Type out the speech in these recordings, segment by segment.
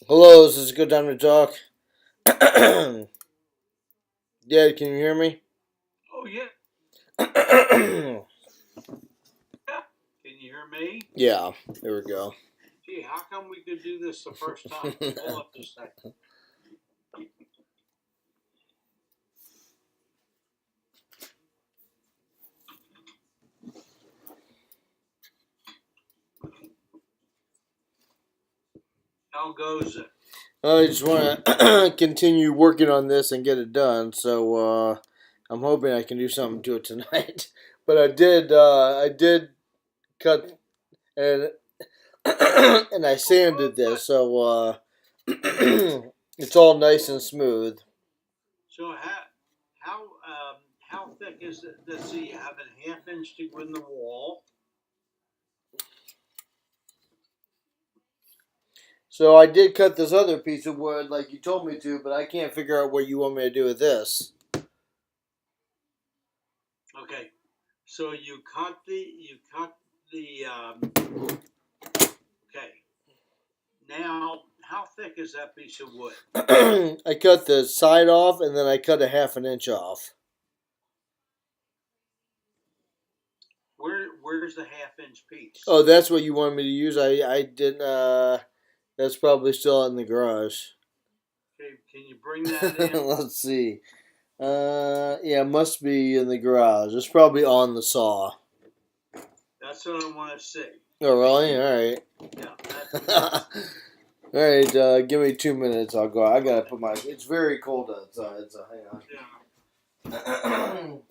Hello, this is a good time to talk. Dad, can you hear me? Oh yeah, yeah. Can you hear me? Yeah, there we go. Gee, how come we could do this the first time? Hold up just a second. How goes it? I just want to continue working on this and get it done. So I'm hoping I can do something to it tonight. But I did cut and and I sanded this, so it's all nice and smooth. So how thick is it? Let's see. You have a half inch to go in the wall. So I did cut this other piece of wood like you told me to, but I can't figure out what you want me to do with this. Okay. So you cut the. Okay. Now, how thick is that piece of wood? I cut the side off and then I cut a half an inch off. Where's the half inch piece? Oh, that's what you wanted me to use. I didn't. That's probably still out in the garage. Okay. Can you bring that in? Let's see. Yeah, it must be in the garage. It's probably on the saw. That's what I want to see. Oh, really? All right. Yeah. All right. Give me 2 minutes. I'll go. I gotta put my. It's very cold outside, so hang Yeah. on.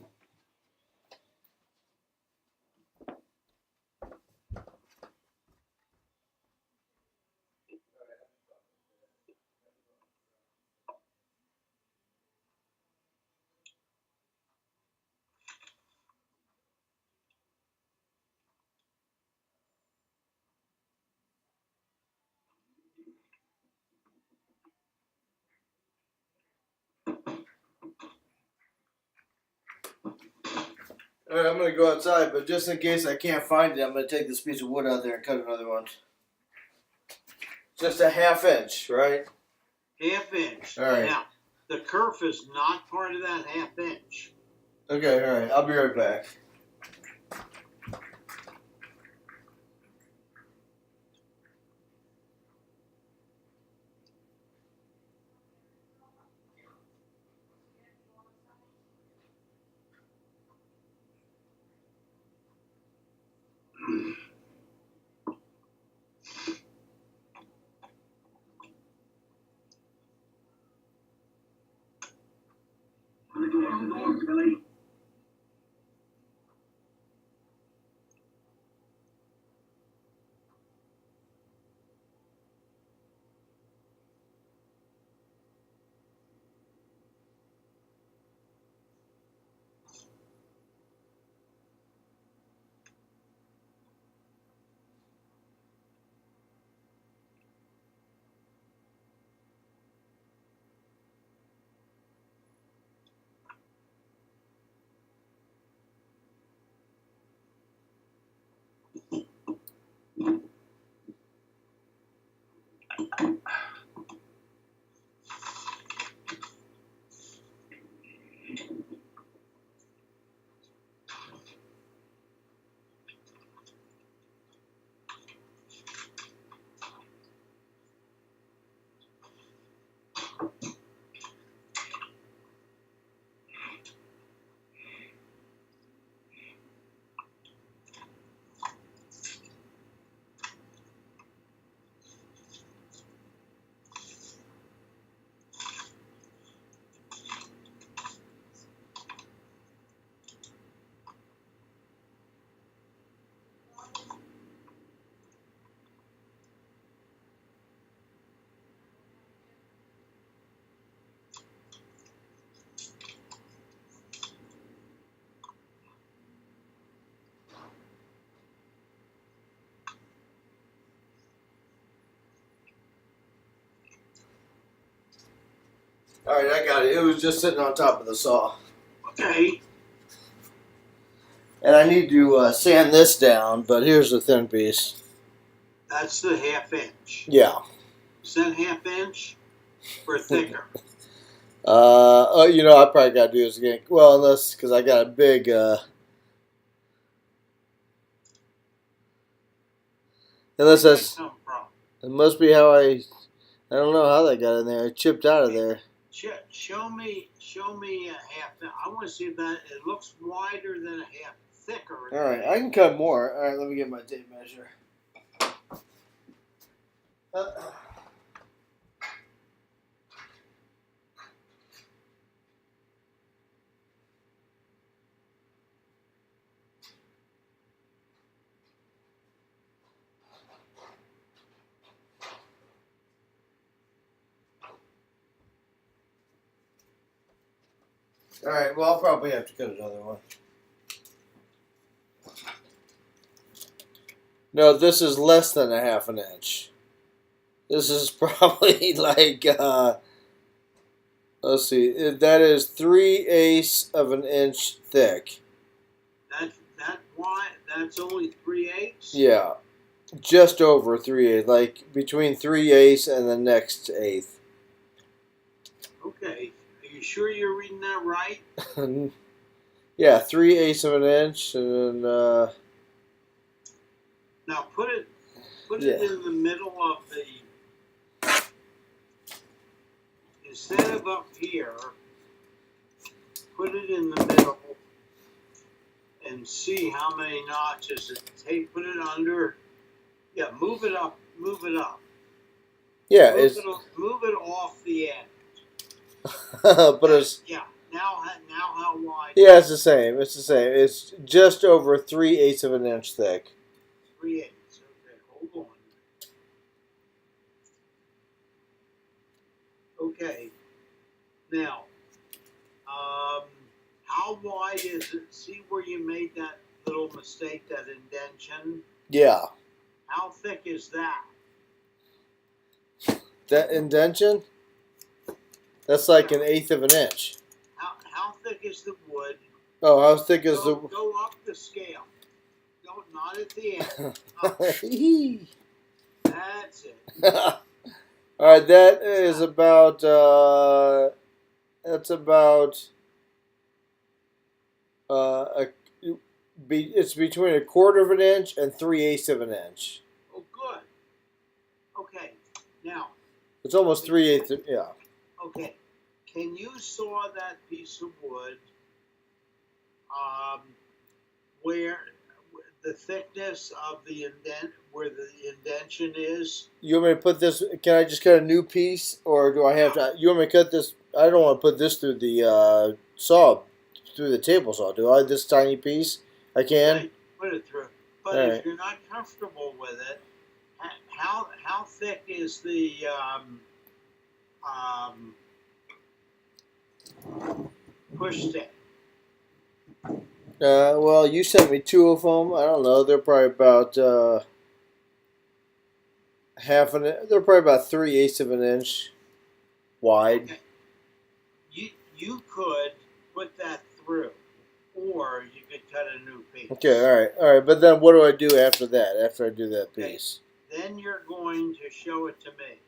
All right, I'm gonna go outside, but just in case I can't find it, I'm gonna take this piece of wood out there and cut another one. Just a half inch, right? Half inch. All right. Now, the kerf is not part of that half inch. Okay, all right. I'll be right back. All right, I got it. It was just sitting on top of the saw. Okay. And I need to sand this down, but here's the thin piece. That's the half inch. Yeah. Is that ½ inch or thicker? Oh, you know, I probably got to do this again. Well, unless because I got a big. Unless Where'd that that's come from? it must be how I don't know how that got in there. It chipped out of there. Show me a half. I want to see if that it looks wider than a half, thicker. All right, I can cut more. All right, let me get my tape measure. Uh, all right, well, I'll probably have to cut another one. No, this is less than a ½ an inch. This is probably like, let's see, that is 3/8 of an inch thick. That's only 3/8. Yeah, just over 3/8, like between 3/8 and the next eighth. Okay. Are you sure you're reading that right? Yeah, 3/8 of an inch, and then, Now put it yeah. in the middle of the. Instead of up here, put it in the middle and see how many notches it takes. Put it under. Yeah, move it up. Move it up. Yeah, move it off the end. but it's yeah. Now how wide? yeah, it's the same. It's the same. It's just over 3/8 of an inch thick. 3/8. Okay, hold on. Okay. Now, how wide is it? See where you made that little mistake, that indentation? Yeah. How thick is that? That indentation? That's like 1/8 of an inch. How thick is the wood? Oh, how thick is the? Go up the scale. Not at the end. That's it. All right, that is about. That's about. It's between 1/4 of an inch and 3/8 of an inch. Oh, good. Okay, now. It's almost 3/8. Yeah. Okay, can you saw that piece of wood? Where the thickness of the where the indentation is. You want me to put this? Can I just cut a new piece, or do I have to? You want me to cut this? I don't want to put this through the saw, through the table saw. Do I? This tiny piece? I can. Right, put it through. But all if right. You're not comfortable with it, how thick is the push stick? Well, you sent me 2 of them. I don't know. They're probably about half an. They're probably about 3/8 of an inch wide. Okay. You could put that through, or you could cut a new piece. Okay, all right. But then, what do I do after that? After I do that piece? Then you're going to show it to me.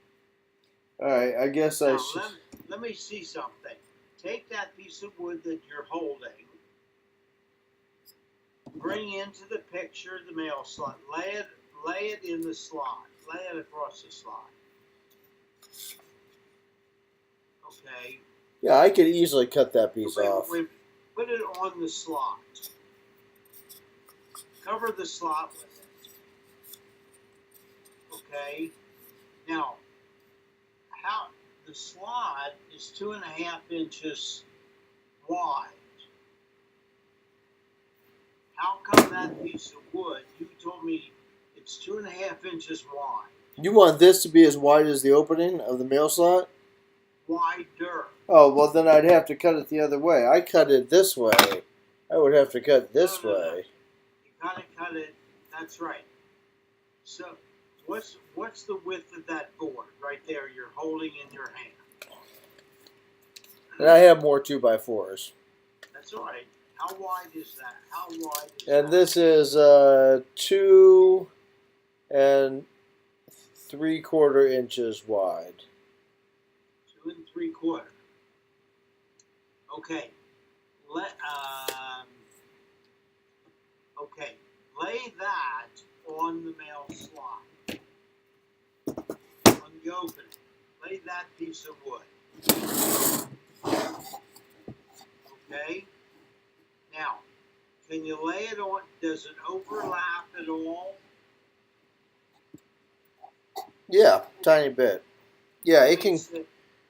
All right. I guess I should. Let me see something. Take that piece of wood that you're holding. Bring into the picture the mail slot. Lay it in the slot. Lay it across the slot. Okay. Yeah, I could easily cut that piece off. Put it on the slot. Cover the slot with it. Okay. Now, how the slot is 2.5 inches wide. How come that piece of wood? You told me it's 2.5 inches wide. You want this to be as wide as the opening of the mail slot? Wider. Oh, well, then I'd have to cut it the other way. I cut it this way. I would have to cut this way. No. You gotta cut it. That's right. So, what's the width of that board right there? You're holding in your hand. And I have more 2x4s. That's all right. How wide is that? How wide is and that? This is 2 and 3/4 inches wide. 2 3/4. Okay. Okay. Lay that on the mail slot. On the opening. Lay that piece of wood. Okay. Now, can you lay it on? Does it overlap at all? Yeah, tiny bit. Yeah, it can.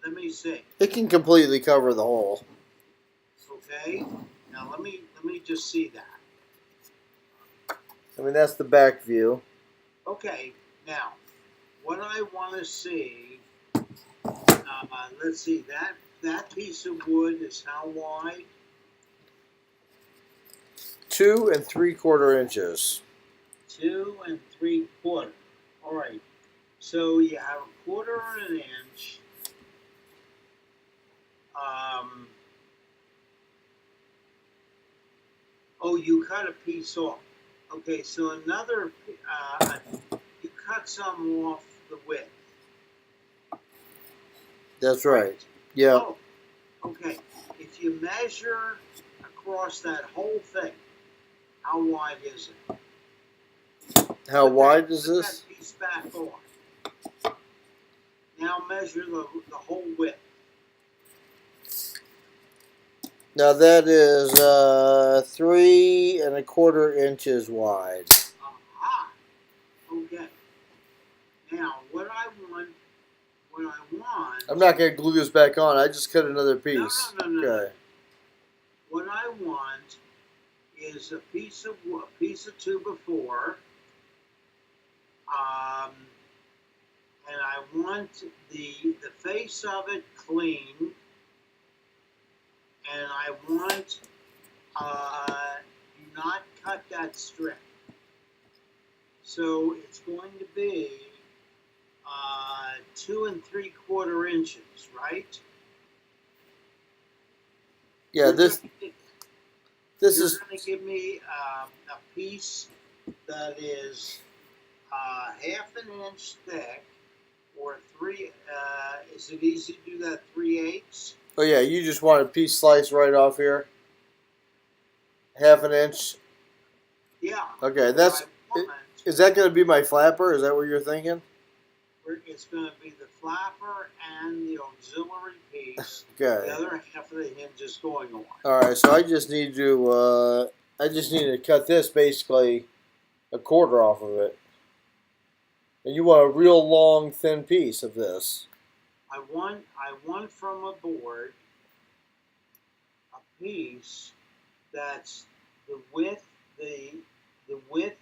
Let me see. It can completely cover the hole. Okay. Now let me just see that. I mean, that's the back view. Okay. Now, what I want to see. Let's see. That piece of wood is how wide? 2 3/4 inches. 2 3/4. All right. So you have 1/4 of an inch. Oh, you cut a piece off. Okay, so another, you cut some off the width. That's right. Yeah. Oh, okay. If you measure across that whole thing, how wide is it? How wide is Put this? that piece back on. Now measure the whole width. Now that is 3 1/4 inches wide. Aha. Okay. Now what I want. I'm not going to glue this back on. I just cut another piece. No. Okay. What I want is a piece of 2x4, and I want the face of it clean, and I want not cut that strip. So it's going to be 2 3/4 inches, right? Yeah, this is. You're going to give me a piece that is 1/2 inch thick, or 3. Is it easy to do that 3/8? Oh yeah, you just want a piece sliced right off here. 1/2 inch. Yeah. Okay, that's. Is that going to be my flapper? Is that what you're thinking? It's going to be the flapper and the auxiliary piece. Okay. The other half of the hinge is going on. All right, so I just need to cut this basically 1/4 off of it. And you want a real long, thin piece of this. I want from a board a piece that's the width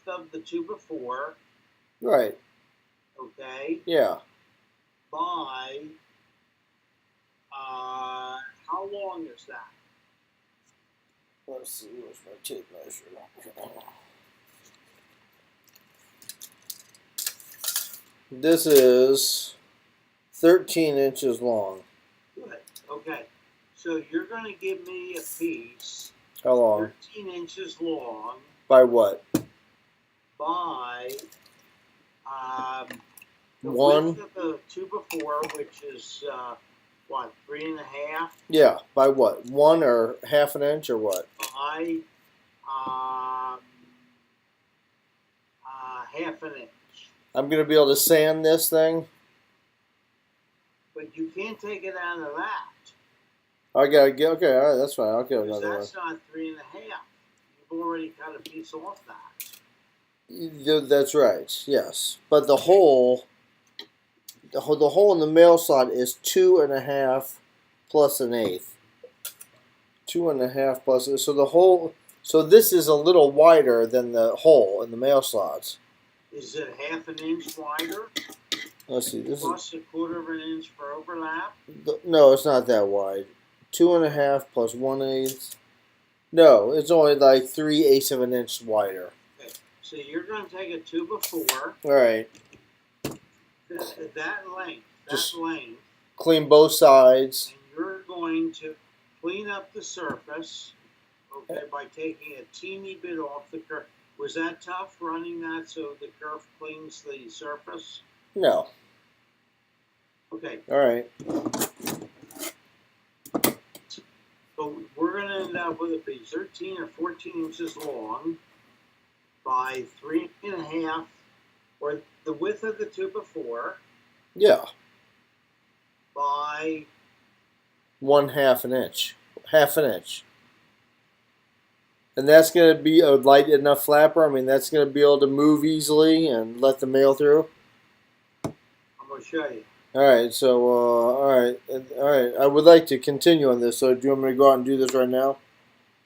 of the 2x4. Right. Okay. Yeah. By how long is that? Let's see, where's my tape measure? Okay. This is 13 inches long. Good. Okay. So you're going to give me a piece. How long? 13 inches long. By what? By the One. width of the 2x4, which is what, 3.5? Yeah. By what? 1 or 1/2 inch or what? By 1/2 inch. I'm gonna be able to sand this thing. But you can't take it out of that. I gotta get. Okay, all right, that's fine. I'll get Because another one. that's not 3.5. You've already cut a piece off that. That's right. Yes, but the hole in the mail slot is 2.5 plus 1/8. 2.5 plus. So the hole. So this is a little wider than the hole in the mail slots. Is it 1/2 inch wider? Let's see. This Plus 1/4 inch for overlap? no, it's not that wide. 2.5 plus 1/8. No, it's only like 3/8 of an inch wider. Okay, so you're going to take a 2x4. All right. That length. Just clean both And sides. you're going to clean up the surface, okay, by taking a teeny bit off the kerf. Was that tough running that so the kerf cleans the surface? No. Okay, All right. so we're going to end up with it be 13 or 14 inches long by 3.5, or the width of the 2x4 Yeah. by 1/2 an inch. Half an inch. And that's going to be a light enough flapper. I mean, that's going to be able to move easily and let the mail through. I'm going to show you. All right. So, all right. I would like to continue on this. So, do you want me to go out and do this right now?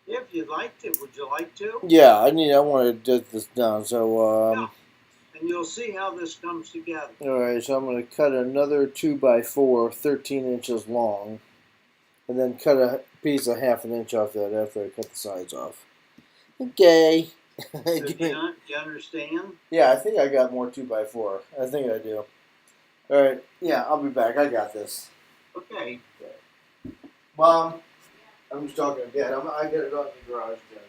If you'd like to, would you like to? Yeah, I want to get this down. So, Yeah. And you'll see how this comes together. all right. So I'm going to cut another 2x4, 13 inches long, and then cut a piece of 1/2 an inch off that after I cut the sides off. Okay. So do you understand? Yeah, I think I got more 2x4. I think I do. All right. Yeah, I'll be back. I got this. Okay. Mom, I'm just talking to Dad. I got to go out in the garage, Dad.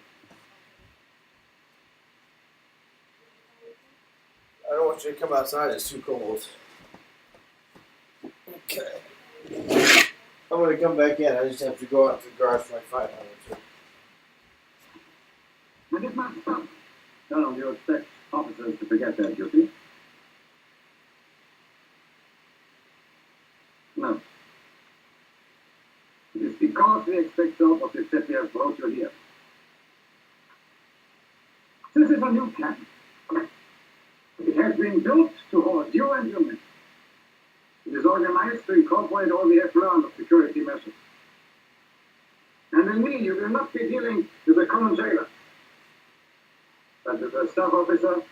I don't want you to come outside. It's too cold. Okay. I'm going to come back in. I just have to go out to the garage for like 5 minutes. But it's not fun. Colonel, you expect officers to forget their duty? No. It is because we expect so of the city has brought you here. This is a new camp. It has been built to hold you and your men. It is organized to incorporate all we have learned of security measures. And in me, you will not be dealing with a common jailer, but with a staff officer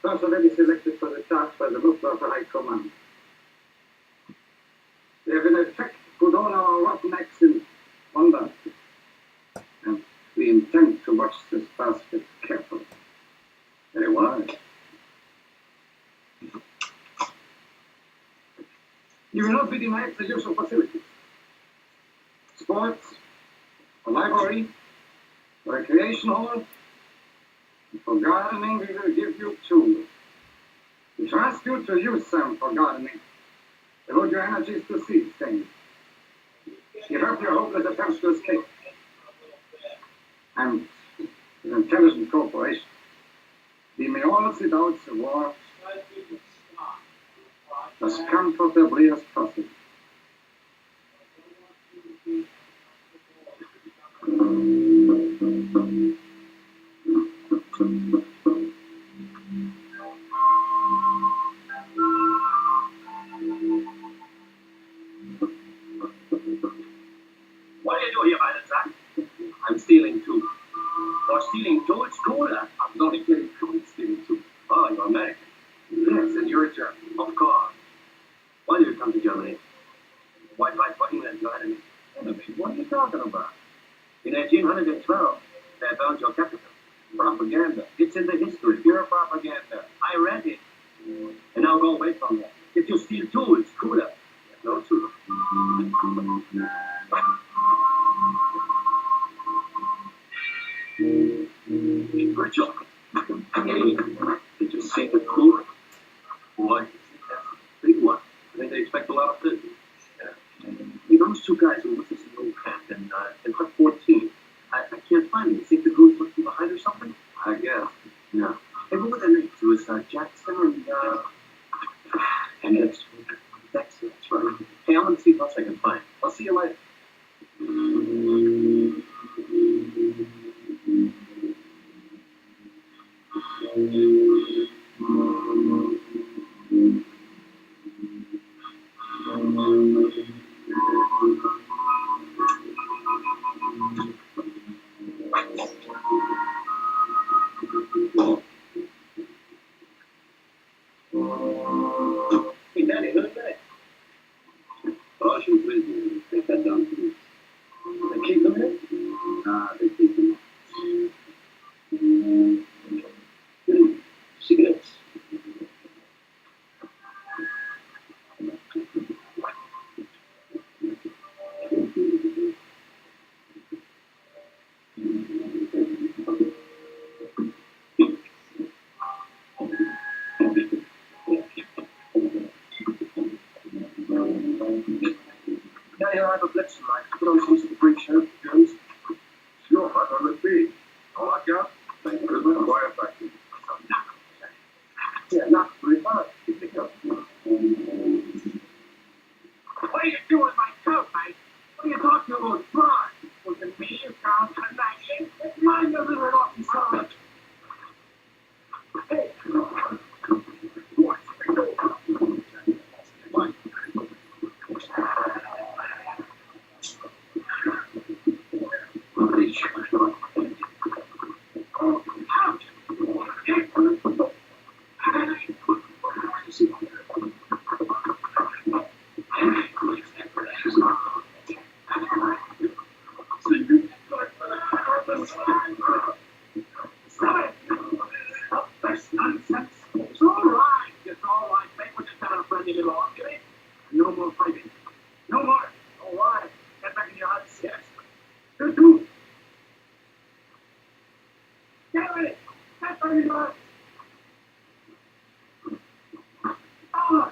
personally selected for the task by the Luftwaffe High Command. They have in effect put all our rotten acts in one basket. And we intend to watch this basket carefully. Very wise. You will not be denied the use of facilities. Sports, a library, a recreation hall. For gardening, we will give you tools. We trust you to use them for gardening. Devote your energies to seed things. Give up your hopeless attempts to escape. And an intelligent corporation. We may all sit out the war as comfortably as possible. What do you do here, my little son? I'm stealing too. For stealing too, it's cool. I'm only kidding. I'm stealing too. Oh, you're American. Yes, and you're a German. Of course. Why did you come to Germany? Why fight for England, your enemy? Enemy? What are you talking about? In 1812, they found your capital. Propaganda. It's in the history. Pure propaganda. I read it. And now go away from that. If you steal too, it's cooler. No too. Good job. Hey, did you see the cooler? Boy, that's a big one. I think they expect a lot of food. Hey, those two guys who were with us in the old camp in Hut 14, I can't find them. You think the goons must be behind or something? I guess. Yeah. Hey, what were their names? It was Jackson and that's right. Hey, I'm gonna see what else I can find. I'll see you later. Stop it! Stop this nonsense. It's all right. It's all right. Make what you're having a friendly little argument. No more fighting. No more. All right. Get back in your huts. Yes. You too. Get ready. Get back in your huts. Ah.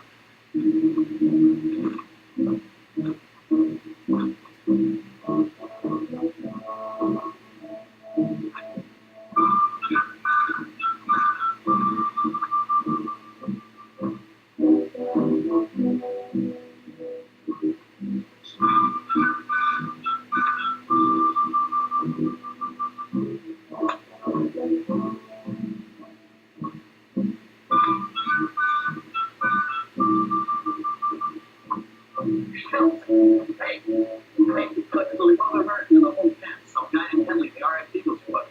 Hey, collectively, Father American and the whole camp. Some guy in Henley, the RF Eagles Club.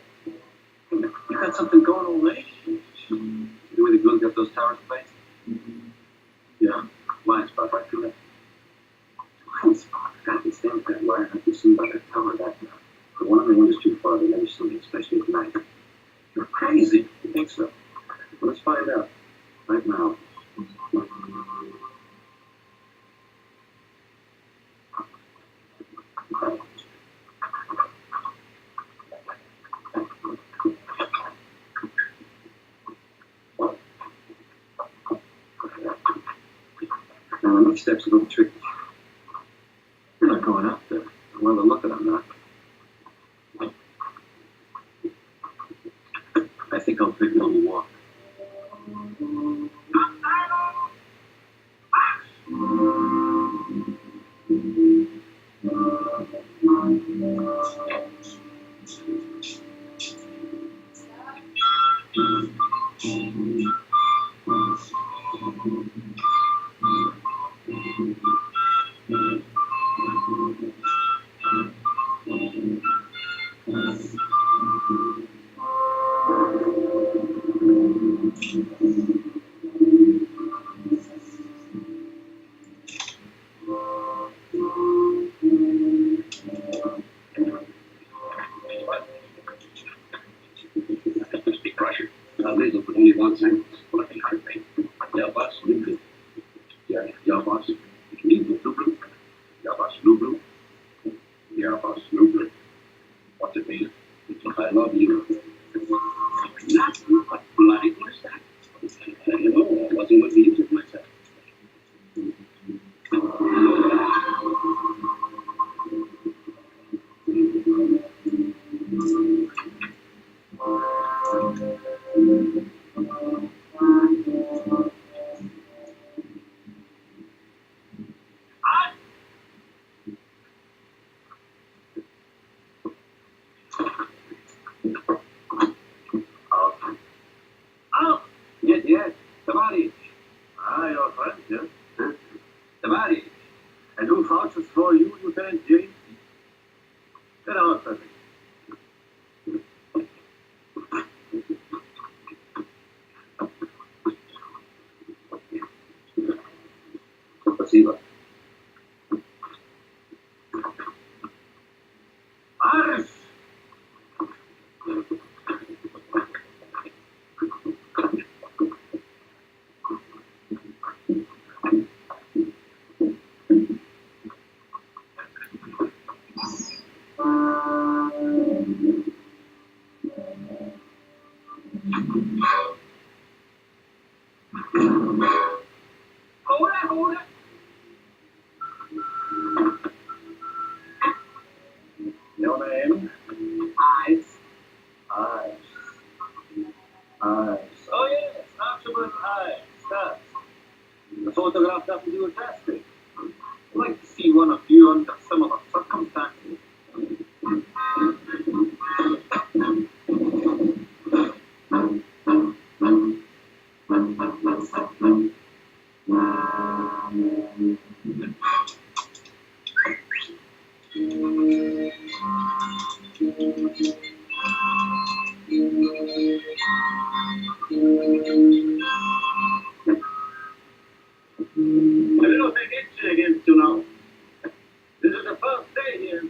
You got something going already? The way the girls got those towers placed? Yeah, blind spot right through that. Blind spot? God, they stand that wire. I can see by that tower back now. But one of the windows too far, they never see me, especially at night. You're crazy. You think so? Well, let's find out. Right now. Now, the next step's a little tricky. You're not going up there. Well, the look at I'm not. I think I'll take a little walk. Legal for only 1 second. What a hard thing. Yeah, boss, legal. Yeah, boss. Legal, blue. Yeah, boss, blue. Yeah, boss, blue. What's it mean? I love you. Not what bloody was that? You know, I wasn't with the music myself. Oh, yes. Somebody. Ah, your friend, yes. Somebody. And who vouches for you, Lieutenant James? Get out, Perfect. Спасибо. Арш! Hold it. Your name? Eyes. Oh, yes, Archibald Eyes. That's the photograph that you were testing. I'd like to see one of you under similar circumstances. A little bit itchy against you now. This is the first day here in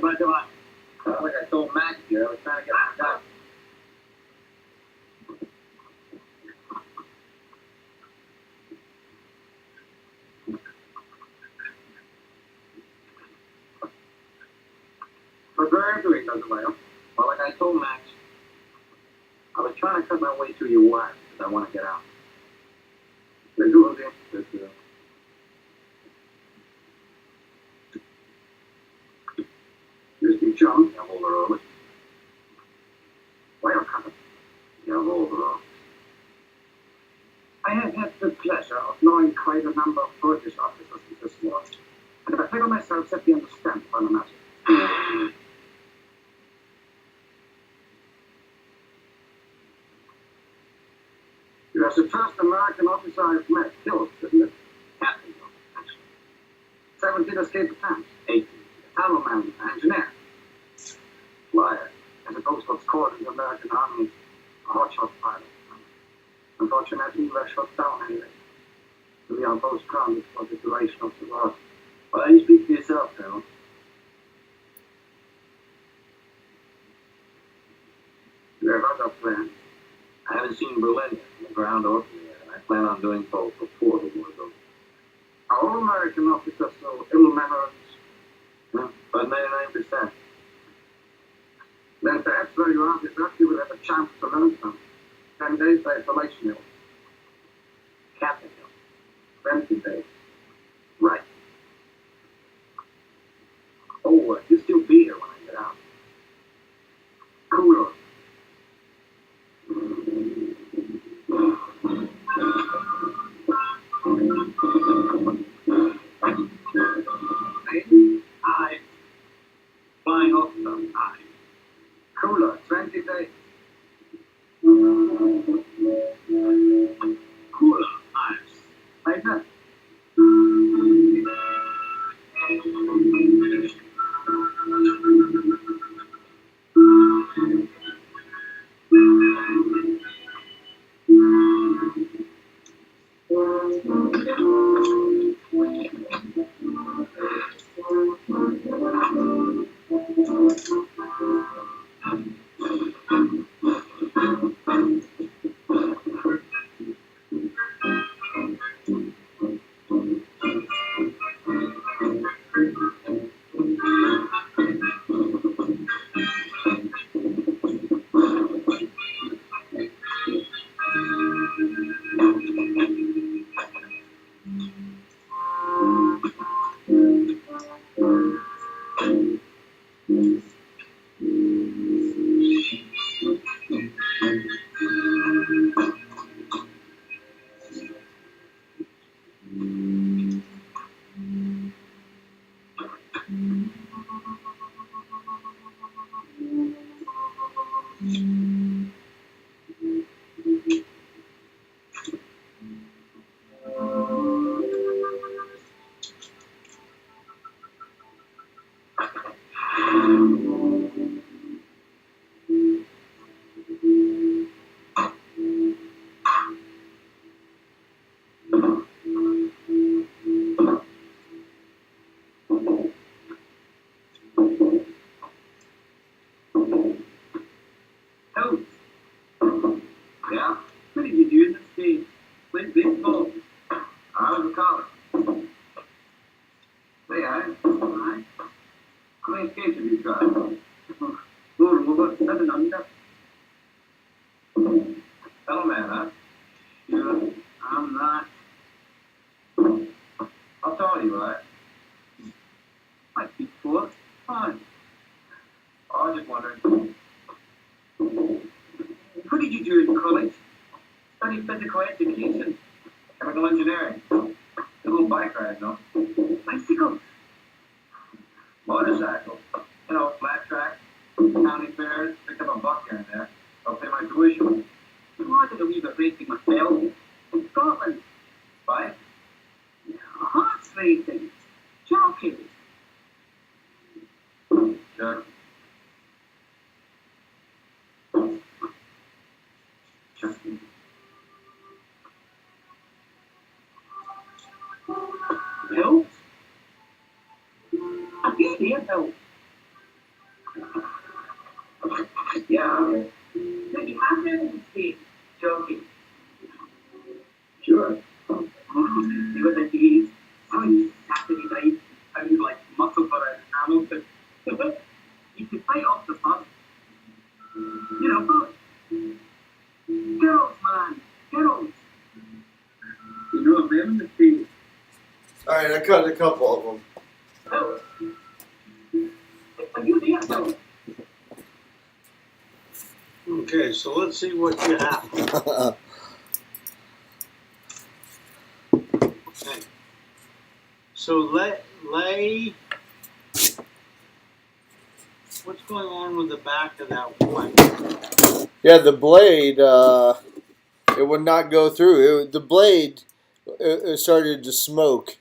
but like I told Max here, I was trying to get my guy. February doesn't matter. Well, like I told Max, I was trying to cut my way through your wire because I want to get out. They do it. Yes, Mr. John, jag håller över. Welcome. Jag håller över. I have had the pleasure of knowing quite a number of British officers in this war, and I figure myself that they understand one another. You are the first American officer I've met killed, isn't it? Captain, actually. 17 escaped attempts. 18. A tunnel man, an engineer. Flyer. I suppose what's called in the American Army a hotshot pilot. Unfortunately, we were shot down anyway. We are both grounded for the duration of the war. Well, you speak for yourself, Colonel. You have other plans. I haven't seen Berlin yet, from the ground or from the air, and I plan on doing so before the war goes. Are all American officers so ill-mannered? No, about 99%. Then perhaps where you are this up, you will have a chance to learn something. 10 days isolation hill. Captain Hill. 20 days. Right. Oh, you'll still be here when I get out. Cooler. I. Flying off some I. Cooler. 20 days. Cooler ice. Like that. Oh, yeah. What did you do in the States? Played baseball. I was a college. Say, I. How many states have you tried? Lord, what about 7 under? Fellow man, huh? Sure, I'm not. I'll tell you, right? Might be 4. Fine. Oh, I was just wondering. What did you do in college? Study physical education. Chemical engineering. A little bike ride, no? Bicycles. Motorcycle. You know, flat track. County fairs. Picked up a buck here and there. I'll pay my tuition. I wanted to leave a racing myself. In Scotland. Bike? Horse racing. Jockey. Sure. Justin. Help? I can't hear help. Yeah. Maybe have them be joking. Sure. You were the days, on Saturday night, I was like muscle for an Hamilton. You could fight off the fun. You know, but girls, man, girls. You know, I'm in the field. All right, I cut a couple of them. Oh, are you there? No. Okay, so let's see what you have. Okay. So lay. What's going on with the back of that one? Yeah, the blade, it would not go through. The blade, it started to smoke.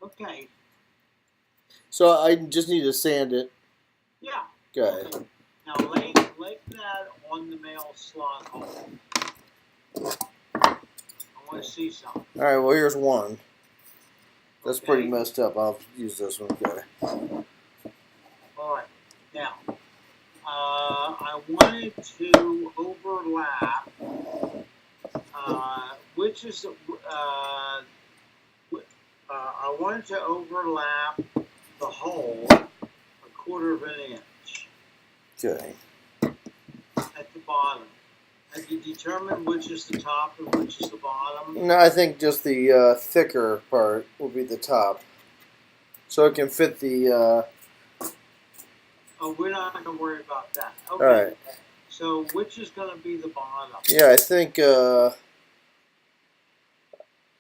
Okay. So I just need to sand it. Yeah. Okay. Now lay that on the male slot hole. I want to see something. All right, well, here's one. That's Okay. pretty messed up. I'll use this one. Okay. All right. Now, I wanted to overlap, which is, I wanted to overlap the hole a quarter of an inch Okay. at the bottom. Have you determined which is the top and which is the bottom? No, I think just the thicker part will be the top. So it can fit the... Oh, we're not going to worry about that. Okay. All right. So which is going to be the bottom? Yeah, I think... I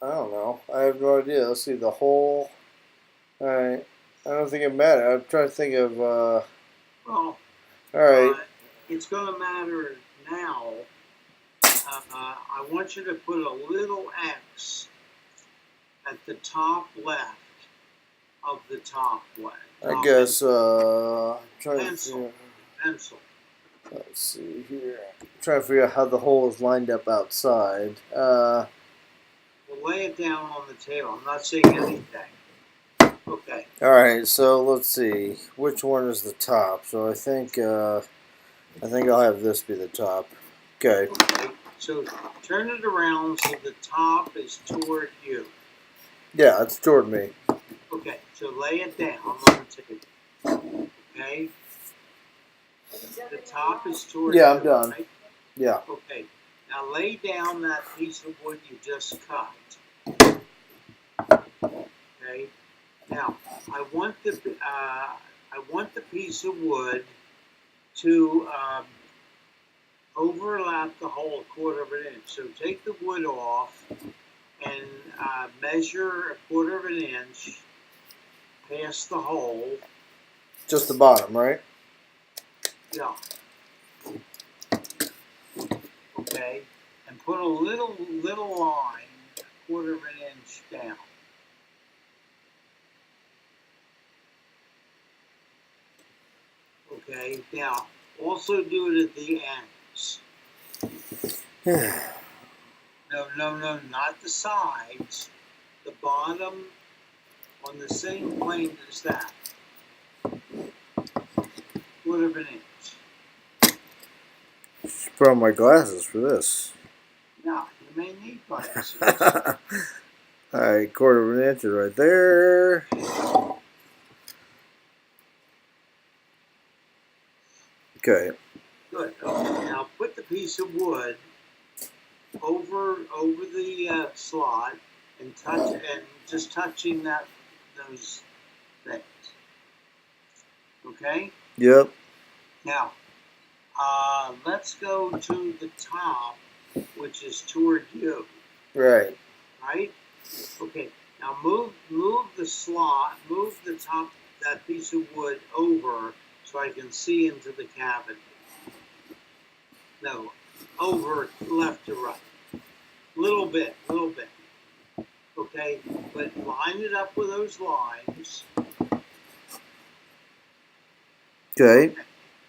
don't know. I have no idea. Let's see. The hole... All right. I don't think it matters. I'm trying to think of... Well, all right. It's going to matter now. I want you to put a little X at the top left of the top one. I guess... I'm trying Pencil. Pencil. Let's see here. I'm trying to figure out how the hole is lined up outside. We'll lay it down on the table. I'm not saying anything. Okay. All right. So let's see. Which one is the top? So I think I'll have this be the top. Okay. Okay. So turn it around so the top is toward you. Yeah, it's toward me. Okay. So lay it down on the table. Okay. The top is toward you. Yeah, I'm done. Right? Yeah. Okay. Now lay down that piece of wood you just cut. Okay. Now I want the piece of wood to overlap the hole a quarter of an inch. So take the wood off and measure a quarter of an inch past the hole. Just the bottom, right? Yeah. Okay. And put a little line a quarter of an inch down. Okay. Now also do it at the ends. No, not the sides. The bottom on the same plane as that. Quarter of an inch. Should put on my glasses for this. Now, you may need glasses. All right, quarter of an inch is right there. Okay. Good. Okay, now put the piece of wood over the slot and just touching those things. Okay. Yep. Now, let's go to the top, which is toward you. Right. Right. Okay. Now move the slot, move the top, that piece of wood over so I can see into the cavity. No, over left to right. Little bit. Okay, but line it up with those lines. Okay.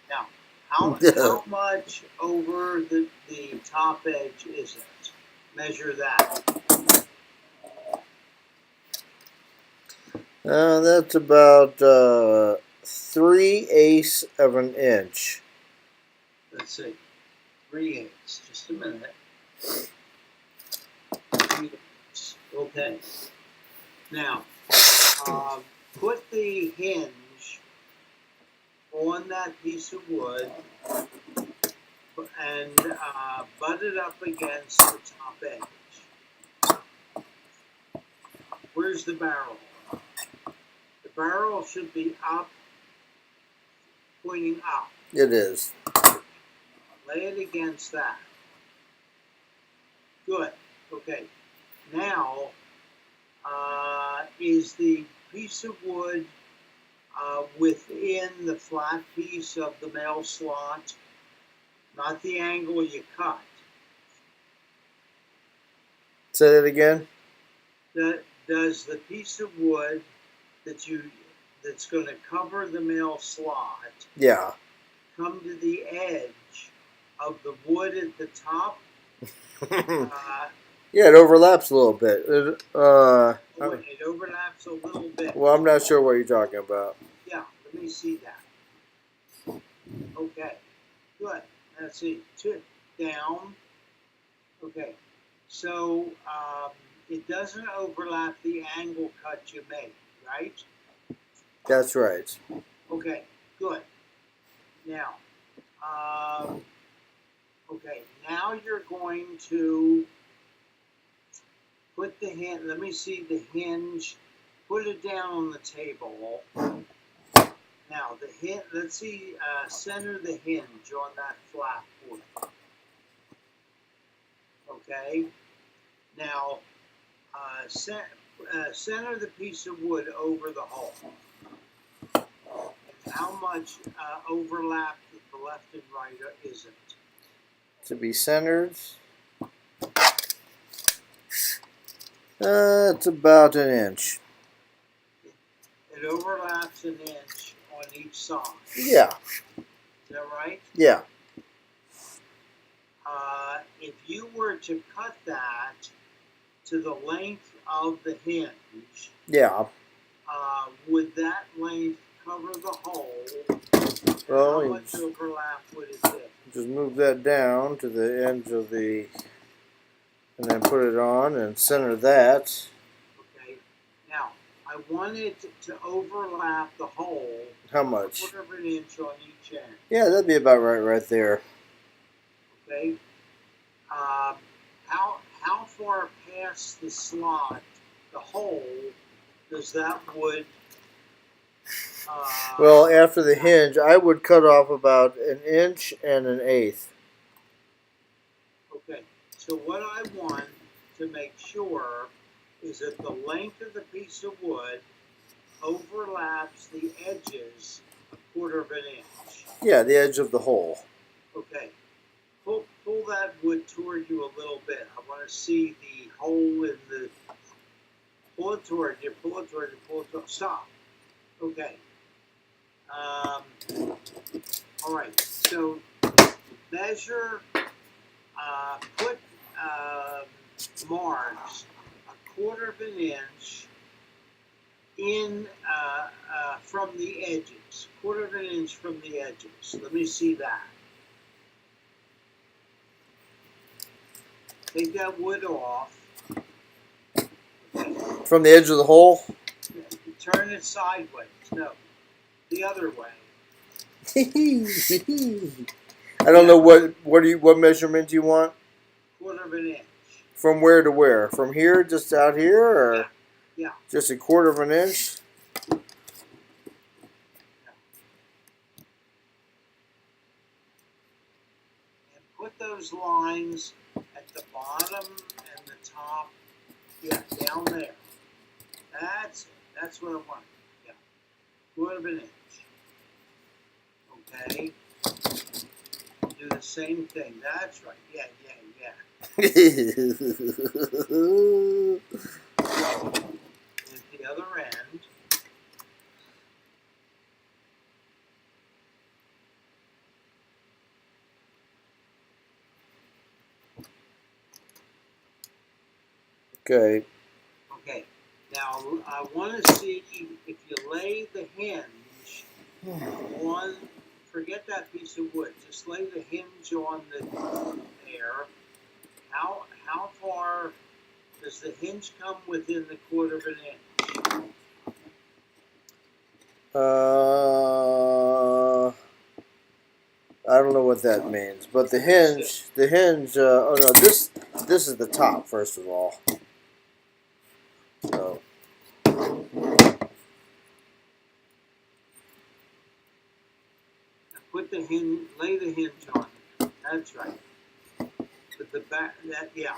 Now, how much over the top edge is it? Measure that. That's about 3/8 of an inch. Let's see. 3/8. Just a minute. Okay. Now, put the hinge on that piece of wood and butt it up against the top edge. Where's the barrel? The barrel should be up, pointing up. It is. Lay it against that. Good. Okay. Now, is the piece of wood within the flat piece of the male slot, not the angle you cut? Say that again. Does the piece of wood that's going to cover the male slot Yeah. come to the edge of the wood at the top? Yeah, it overlaps a little bit. It overlaps a little bit. Well, I'm not sure what you're talking about. Yeah, let me see that. Okay, good. Let's see. Two down. Okay, so it doesn't overlap the angle cut you made, right? That's right. Okay, good. Now, okay, now you're going to put the hinge. Let me see the hinge. Put it down on the table. Now the hinge. Let's see. Center the hinge on that flat wood. Okay. Now, center the piece of wood over the hole. And how much overlap the left and right is it? To be centered. It's about an inch. It overlaps an inch on each side. Yeah. Is that right? Yeah. If you were to cut that to the length of the hinge, Yeah. would that length cover the hole? Well, How much overlap would it be? just move that down to the edge of the, and then put it on and center that. Okay. Now, I want it to overlap the hole. How much? 1/4 inch on each end. Yeah, that'd be about right there. Okay. How far past the slot, the hole, does that wood? Well, after the hinge, I would cut off about 1 1/8 inches. Okay. So what I want to make sure is that the length of the piece of wood overlaps the edges 1/4 inch. Yeah, the edge of the hole. Okay. Pull that wood toward you a little bit. I want to see the hole in the. Pull it toward you. Pull it toward you. Pull it toward. Stop. Okay. All right. So measure. Put marks 1/4 inch in from the edges. 1/4 inch from the edges. Let me see that. Take that wood off. Okay. From the edge of the hole? Turn it sideways. No, the other way. I don't know what measurement you want. 1/4 inch. From where to where? From here, just out here, or Yeah. just 1/4 inch? And put those lines at the bottom and the top. Yeah, down there. That's it. That's what I want. Yeah. 1/4 inch. Okay. Do the same thing. That's right. Yeah. And the other end. Okay. Okay. Now I want to see if you lay the hinge on, forget that piece of wood. Just lay the hinge on the there. How far does the hinge come within the quarter of an inch? I don't know what that means, but the hinge. Oh no, this is the top first of all. So Put the hinge, lay the hinge on. That's right. But the back, that yeah.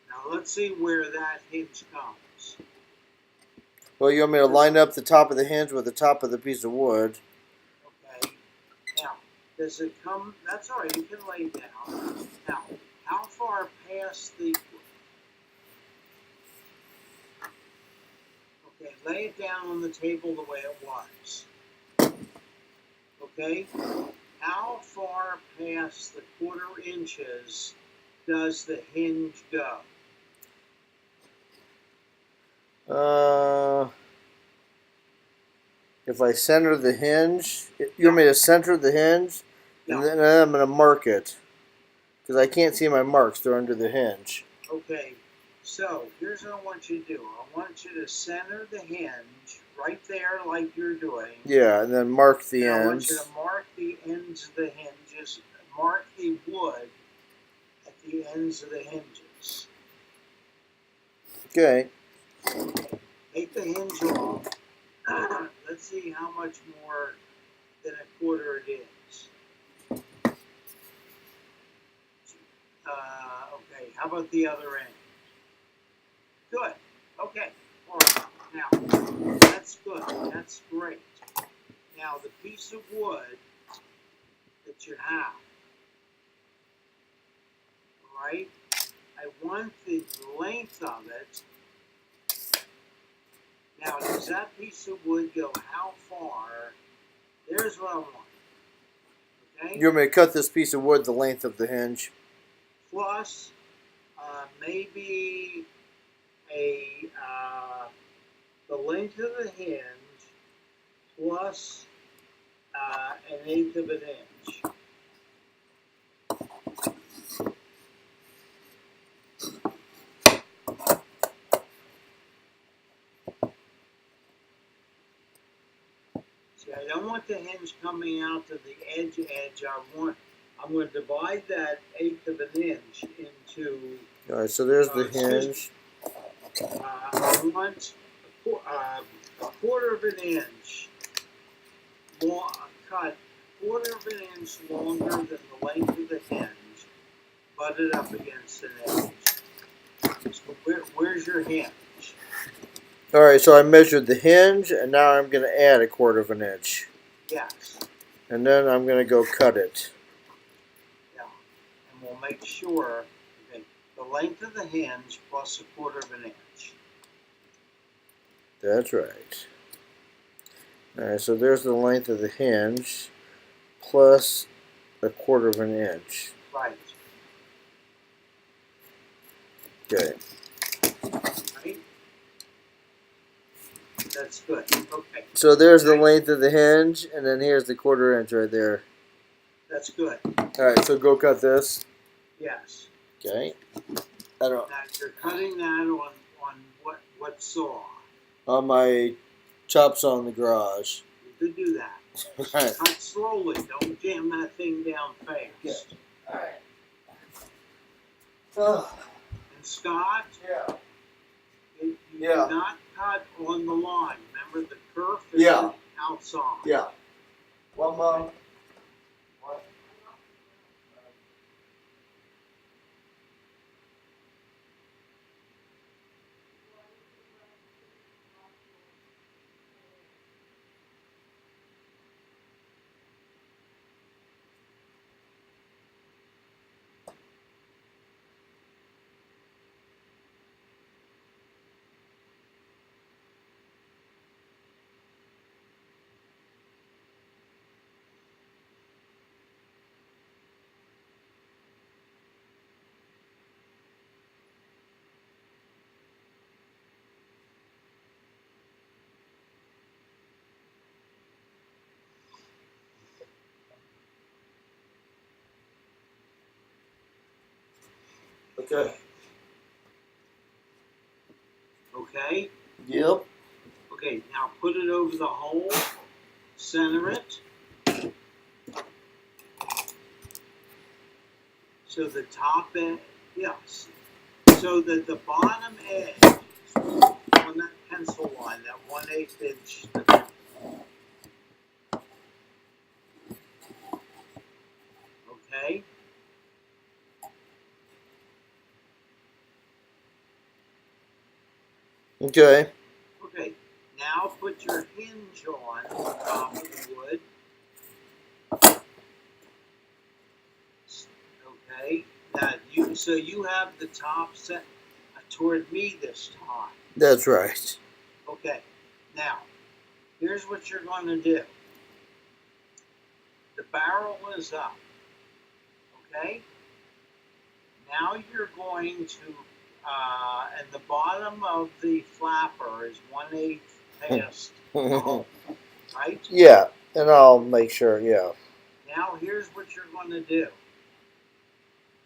Now let's see where that hinge comes. well, you want me to line up the top of the hinge with the top of the piece of wood? Okay. Now, does it come? That's all right. You can lay down. Now, how far past the? Okay, lay it down on the table the way it was. Okay. How far past the quarter inches does the hinge go? If I center the hinge, you want me to center the hinge, and Yeah. then I'm going to mark it because I can't see my marks; they're under the hinge. Okay. So here's what I want you to do. I want you to center the hinge right there, like you're doing. Yeah, and then mark the And ends. I want you to mark the ends of the hinges. Mark the wood at the ends of the hinges. Okay. Take the hinge off. Let's see how much more than a quarter it is. Okay, how about the other end? Good. Okay. All right. Now, that's good. That's great. Now, the piece of wood that you have, right? I want the length of it. Now, does that piece of wood go how far? There's what I want. Okay? You want me to cut this piece of wood the length of the hinge? Plus, maybe the length of the hinge plus an eighth of an inch. See, I don't want the hinge coming out to the edge. I'm going to divide that eighth of an inch into. All right, so there's the hinge. I want a quarter of an inch long, cut quarter of an inch longer than the length of the hinge, butted up against an edge. So where's your hinge? All right, so I measured the hinge, and now I'm going to add a quarter of an inch. Yes. And then I'm going to go cut it. Yeah. And we'll make sure that the length of the hinge plus a quarter of an inch. That's right. All right, so there's the length of the hinge plus a quarter of an inch. Right. Okay. Right? That's good. Okay. So there's the length of the hinge, and then here's the quarter inch right there. That's good. All right, so go cut this. Yes. Okay. I don't. Now you're cutting that on what saw? On my chop saw in the garage. You could do that. Right. Cut slowly. Don't jam that thing down fast. All right. Oh, And Scott, yeah. you Yeah. do not cut on the line. Remember the kerf is Yeah. outside. Yeah. Well, Mom. What? Okay. Okay? Yep. Okay, now put it over the hole, center it. So the top edge, yes. So that the bottom edge on that pencil line, that 1/8 inch. Okay? Okay. Okay, now put your hinge on top of the wood. Okay, now you have the top set toward me this time. That's right. Okay, now here's what you're going to do. The barrel is up. Okay, now you're going to, and the bottom of the flapper is 1/8 past the hole, right? Yeah, and I'll make sure. Yeah. Now here's what you're going to do.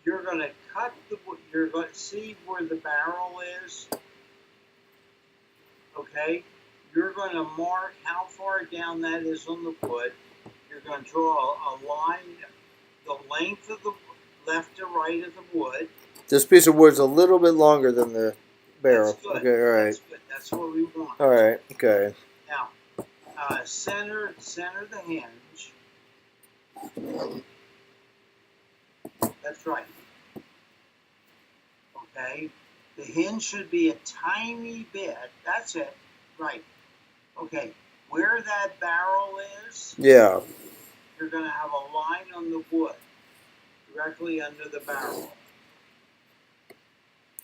You're going to cut the. You're going to see where the barrel is. Okay. You're going to mark how far down that is on the wood. You're going to draw a line, the length of the left to right of the wood. This piece of wood's a little bit longer than the barrel. That's good. Okay. All right. That's good. That's what we want. All right. Okay. Now, center the hinge. That's right. Okay. The hinge should be a tiny bit. That's it. Right. Okay. Where that barrel is, Yeah. you're going to have a line on the wood directly under the barrel.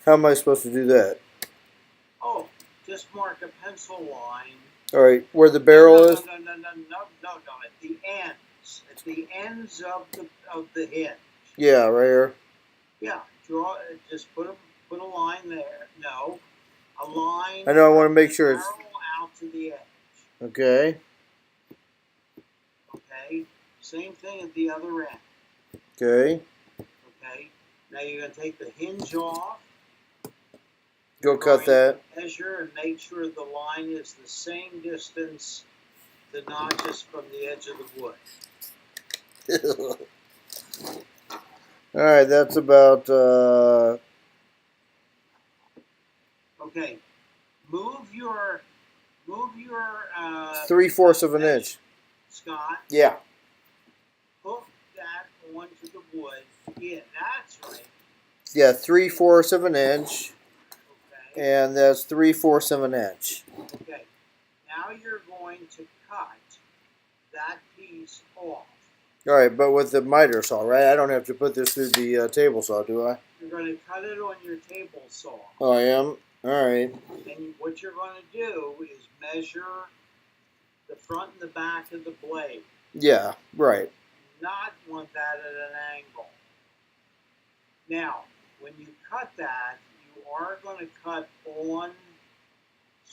How am I supposed to do that? Oh, just mark a pencil line. All right. Where the barrel No. is? At the ends. At the ends of the hinge. Yeah, right here. Yeah. Draw. Just put a line there. No. A line. I know. I want to make sure it's barrel out to the edge. okay. Okay. Same thing at the other end. Okay. Okay. Now you're going to take the hinge off. Go cut that. Measure and make sure the line is the same distance, the notches from the edge of the wood. All right. That's about. Okay. Move your 3/4 of an inch. Scott. Yeah. Hook that onto the wood. Yeah, that's right. Yeah. 3/4 of an inch. Okay. And that's 3/4 of an inch. Okay. Now you're going to cut that piece off. All right, but with the miter saw, right? I don't have to put this through the table saw, do I? You're going to cut it on your table saw. Oh, I am? All right. And what you're going to do is measure the front and the back of the blade. Yeah, right. Not want that at an angle. Now, when you cut that, you are going to cut on,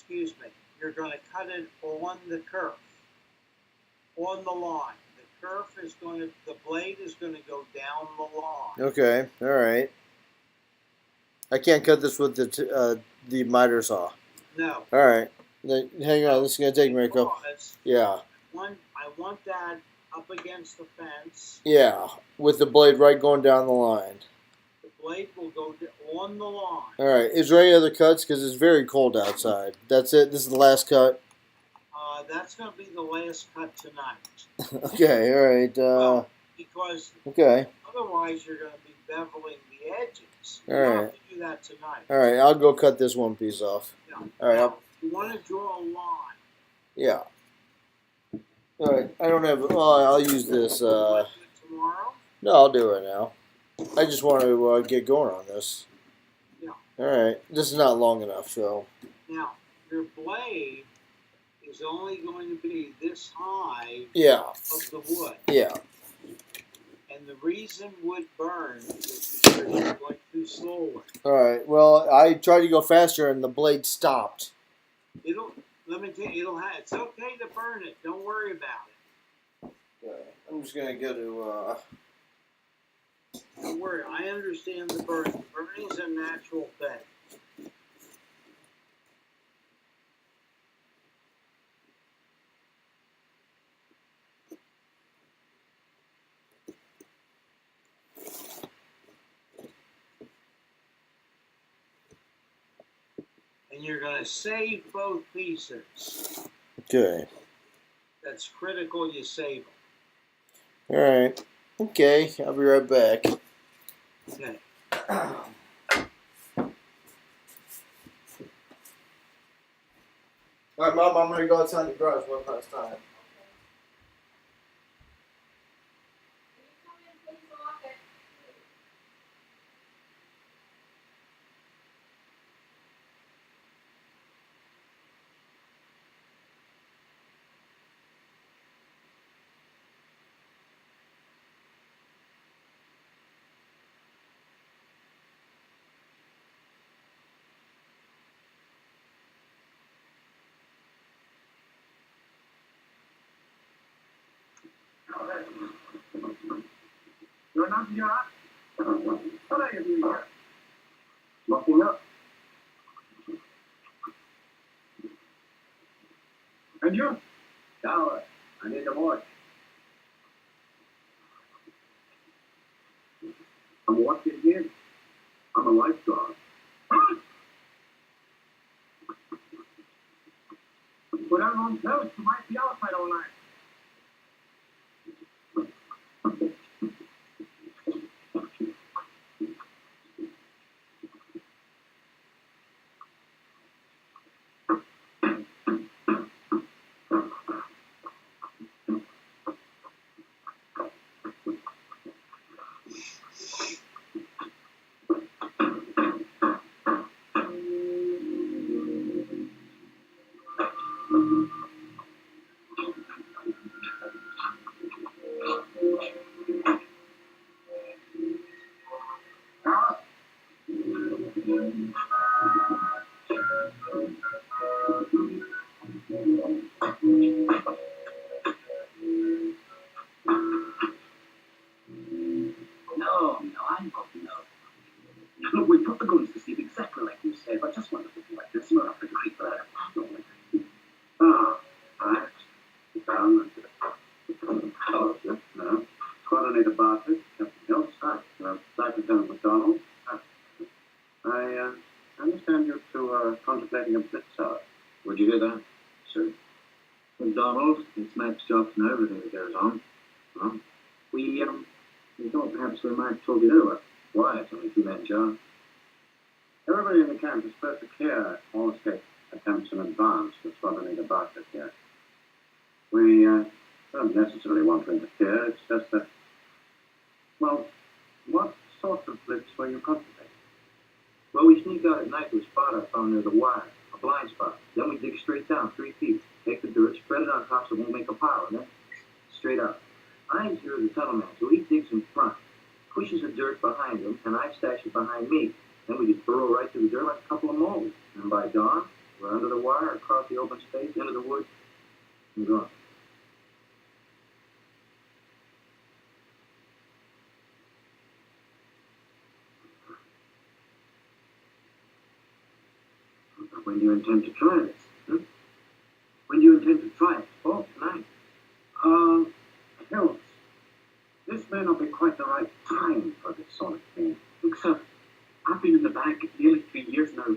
you're going to cut it on the kerf, on the line. The kerf is going to, the blade is going to go down the line. Okay, all right. I can't cut this with the miter saw. No. All right. Hang on, this is going to take me a couple. Yeah. I want that up against the fence. Yeah, with the blade right going down the line. The blade will go on the line. All right. Is there any other cuts? Because it's very cold outside. That's it? This is the last cut? That's going to be the last cut tonight. Okay, all right. Well, because okay. otherwise you're going to be beveling the edges. All You don't right. have to do that tonight. All right, I'll go cut this one piece off. Yeah. All right. Now, you want to draw a line. Yeah. All right. I don't have. Oh, I'll use this. You want to do it tomorrow? No, I'll do it now. I just want to get going on this. Yeah. All right. This is not long enough, so. Now, your blade is only going to be this high Yeah. of the wood. Yeah. And the reason wood burns is because you're going too slowly. All right. Well, I tried to go faster and the blade stopped. Let me tell you, it's okay to burn it. Don't worry about it. I'm just gonna go to Don't worry, I understand the burning. Burning's a natural thing. And you're going to save both pieces. Okay. That's critical you save them. All right. Okay. I'll be right back. Okay. All right, Mom. I'm gonna go outside the garage one last time. You're not here. What are you doing here? Locking up. And you? Shower. I need a watch. I'm watching here. I'm a lifeguard. Put on clothes. You might be outside all night. No, I don't know. Look, we put the guns to sleep exactly like you said, but just one little thing like this, we're not going to creep out. Ah, right. Found oh, yes, no. Coordinator Bartlett, Captain Hills. Lieutenant Lieutenant McDonald. I understand you two are contemplating a blitz out. Would you hear that? Sir. McDonald, it's Max Jobs and everything that goes on. Huh? We thought perhaps we might talk it over. Why? It's only a two-man job. Everybody in the camp is supposed to clear all escape attempts in advance with Coordinator Bartlett here. We don't necessarily want to interfere, it's just that, well, what sort of blitz were you contemplating? Well, we sneak out at night to a spot I found near the wire, a blind spot. Then we dig straight down 3 feet, take the dirt, spread it on top so it won't make a pile, and then straight up. I'm here the tunnel man, so he digs in front, pushes the dirt behind him, and I stash it behind me. Then we just burrow right through the dirt like a couple of moles. And by dawn, we're under the wire, across the open space, into the woods, and gone. When do you intend to try this? When do you intend to try it? Oh, tonight. Hills, this may not be quite the right time for this sort of thing. Look, sir, I've been in the bag nearly 3 years now.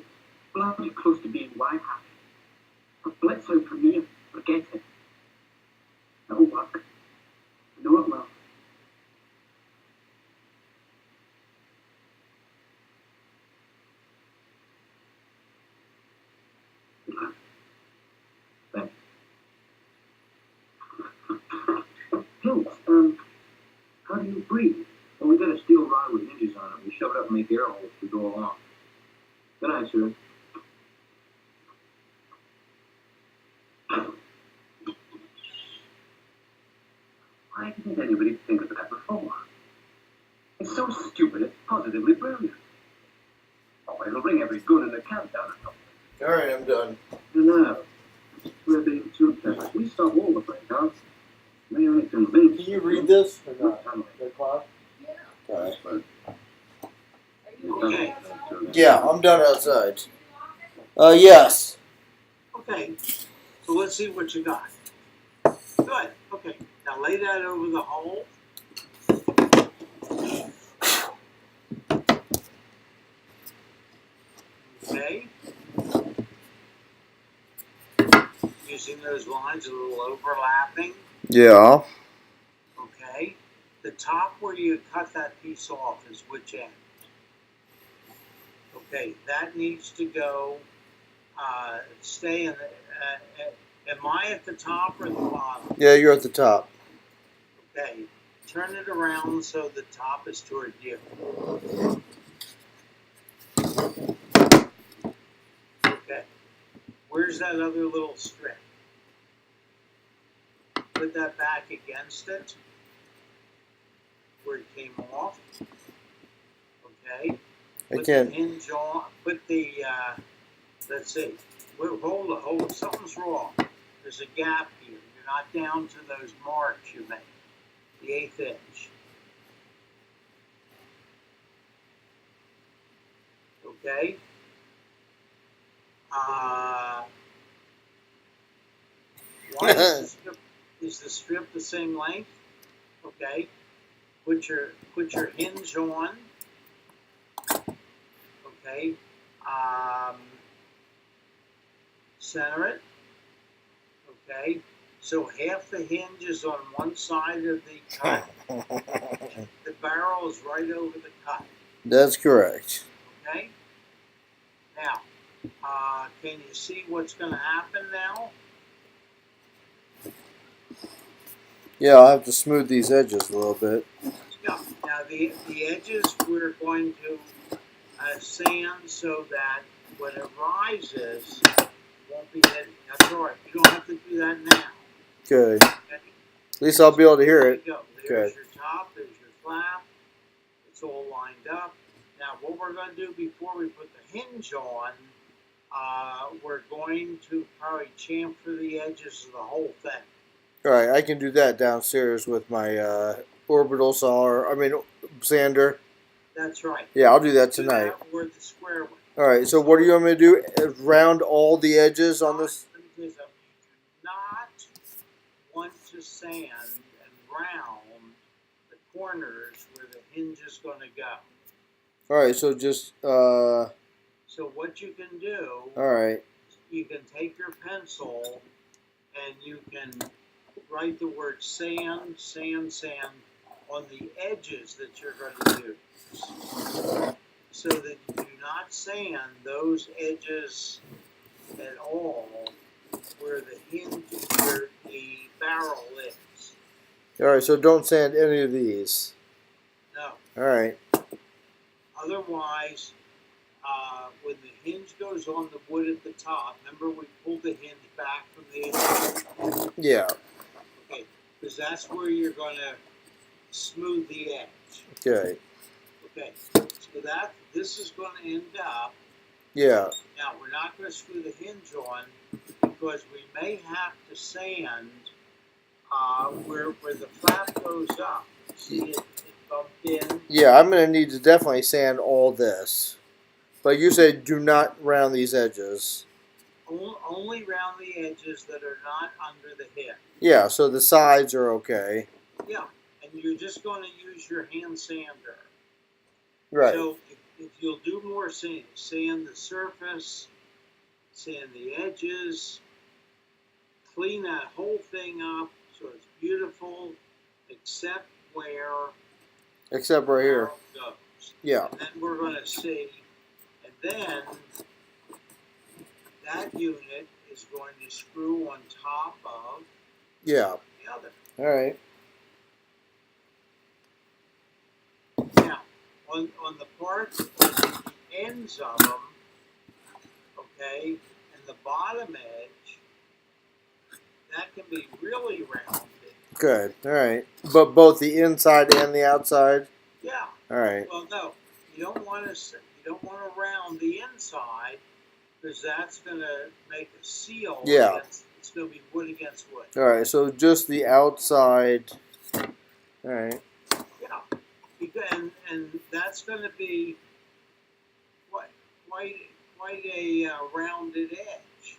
Bloody close to being white hat. A Bledsoe for me, forget it. It'll work. I know it will. Thanks. Hills, how do you breathe? Well, we got a steel rod with hinges on it. We shove it up and make air holes to go along. Good night, sir. Why didn't anybody think of that before? It's so stupid, it's positively brilliant. Oh, it'll bring every gun in the camp down. All right, I'm done. No, we're being too clever. We stop all the breakouts. They only convince. Can you read this or not? The clock? Alright. Okay. Yeah, I'm done outside. Yes. Okay. So let's see what you got. Good. Okay. Now lay that over the hole. Okay. Using those lines a little overlapping. Yeah. Okay. The top where you cut that piece off is which end? Okay. That needs to go. Stay in the. Am I at the top or the bottom? Yeah, you're at the top. Okay. Turn it around so the top is toward you. Okay. Where's that other little strip? Put that back against it where it came off. Okay. I Put can't. the hinge on. Put the. Let's see. Hold it. Something's wrong. There's a gap here. You're not down to those marks you made. The 1/8 inch. Okay. Why is the strip the same length? Okay. Put your hinge on. Okay. Center it. Okay. So half the hinge is on one side of the cut. The barrel is right over the cut. That's correct. Okay. Now, can you see what's going to happen now? Yeah, I'll have to smooth these edges a little bit. Yeah. Now the edges we're going to sand so that when it rises, it won't be hidden. That's all right. You don't have to do that now. Good. Okay? At least I'll be able to hear There it. you go. There's Good. your top. There's your flap. It's all lined up. Now what we're going to do before we put the hinge on, we're going to probably chamfer the edges of the whole thing. Alright, I can do that downstairs with my orbital sander. That's right. Yeah, I'll do that tonight. Do that or the square one. Alright, so what do you want me to do? Round all the edges on this? Let me tell you something. You do not want to sand and round the corners where the hinge is going to go. Alright, so just, So what you can do, alright. you can take your pencil and you can write the word sand, sand, sand on the edges that you're going to use. So that you do not sand those edges at all where the hinge, where the barrel is. Alright, so don't sand any of these. No. Alright. Otherwise, when the hinge goes on the wood at the top, remember we pulled the hinge back from the edge? Yeah. Okay, because that's where you're going to smooth the edge. Okay. Okay, so this is going to end up. Yeah. Now we're not going to screw the hinge on because we may have to sand where the flap goes up. See it bumped in. Yeah, I'm gonna need to definitely sand all this. But you said do not round these edges. Only round the edges that are not under the hinge. Yeah, so the sides are okay. Yeah, and you're just going to use your hand sander. Right. So if you'll do more sand the surface, sand the edges, clean that whole thing up so it's beautiful, except where Except right here. the barrel goes. Yeah. And then we're going to see, and then that unit is going to screw on top of Yeah. the other. Alright. Now, on the parts, the ends of them, okay, and the bottom edge, that can be really rounded. Good. Alright. But both the inside and the outside? Yeah. Alright. Well, no, you don't want to round the inside because that's going to make a seal. Yeah. It's going to be wood against wood. Alright, so just the outside. Alright. Yeah. and that's going to be quite a rounded edge.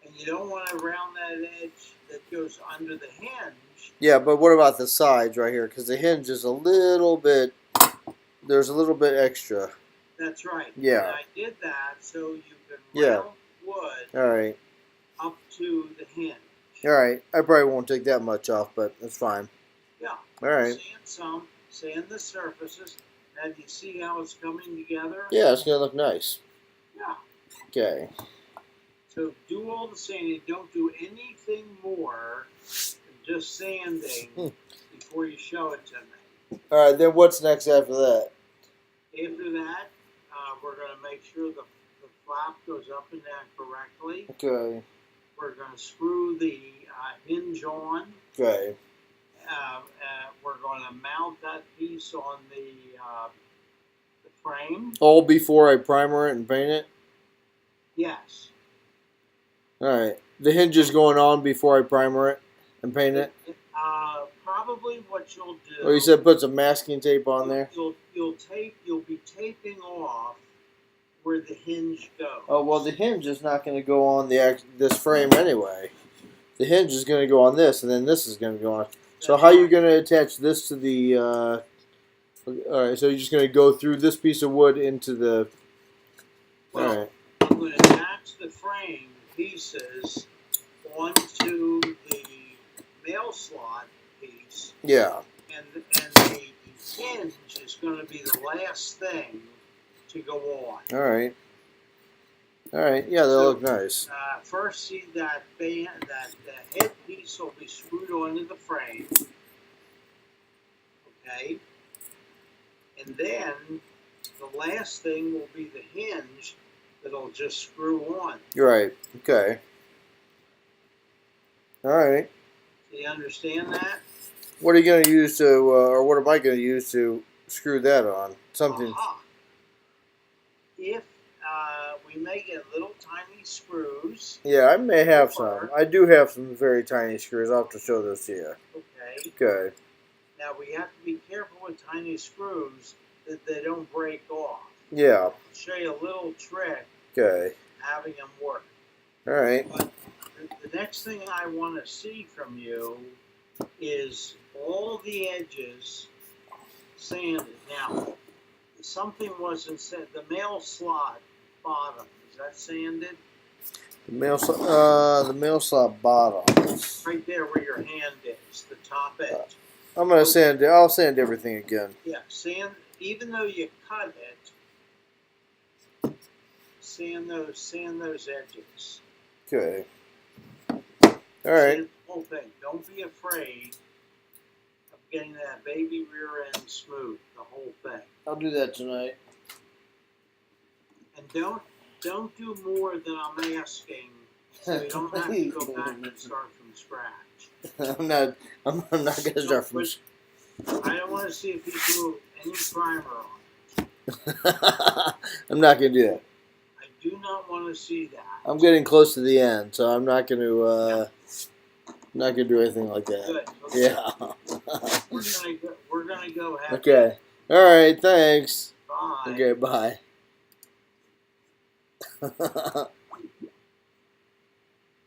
And you don't want to round that edge that goes under the hinge. Yeah, but what about the sides right here? Because the hinge is a little bit. There's a little bit extra. That's right. Yeah. And I did that so you can Yeah. round wood All right. up to the hinge. All right. I probably won't take that much off, but that's fine. Yeah. All right. Sand the surfaces. Now do you see how it's coming together? Yeah, it's gonna look nice. Yeah. Okay. So do all the sanding. Don't do anything more than just sanding before you show it to me. All right. Then what's next after that? After that, we're going to make sure the flap goes up and down correctly. Okay. We're going to screw the hinge on. Okay. We're going to mount that piece on the frame. All before I primer it and paint it? Yes. All right. The hinge is going on before I primer it and paint it? Probably what you'll do. Oh, you said put some masking tape on there? You'll be taping off where the hinge goes. Oh, well, the hinge is not going to go on this frame anyway. The hinge is going to go on this, and then this is going to go on. So That's how are you right. going to attach this to the... all right, so you're just going to go through this piece of wood into the... Well, all right. I'm going to attach the frame pieces onto the mail slot piece, Yeah. and the hinge is going to be the last thing to go on. All right. All right. Yeah, they'll look nice. First, see that the head piece will be screwed onto the frame. Okay. And then the last thing will be the hinge that'll just screw on. You're right. Okay. All right. Do you understand that? What are you going to use to, or what am I going to use to screw that on? Something. Aha. If we may get little tiny screws. Yeah, I may have some. I do have some very tiny screws. I'll have to show those to you. Okay. Okay. Now we have to be careful with tiny screws that they don't break off. Yeah. I'll show you a little trick Okay. having them work. All right. But the next thing I want to see from you is all the edges sanded. Now, something wasn't said. The mail slot bottom, is that sanded? The mail slot bottom. Right there where your hand is, the top edge. I'm gonna sand. I'll sand everything again. Yeah, sand. Even though you cut it, sand those edges. Okay. All right. Sand the whole thing. Don't be afraid of getting that baby rear end smooth. The whole thing. I'll do that tonight. And don't do more than I'm asking, so you don't have to go back and start from scratch. I'm not gonna start from. I don't want to see if you put any primer on. I'm not gonna do that. I do not want to see that. I'm getting close to the end, so I'm not gonna. Not gonna do anything like that. Good. Okay. Yeah. We're gonna go. Have Okay. All right. Thanks. Bye. Okay. Bye.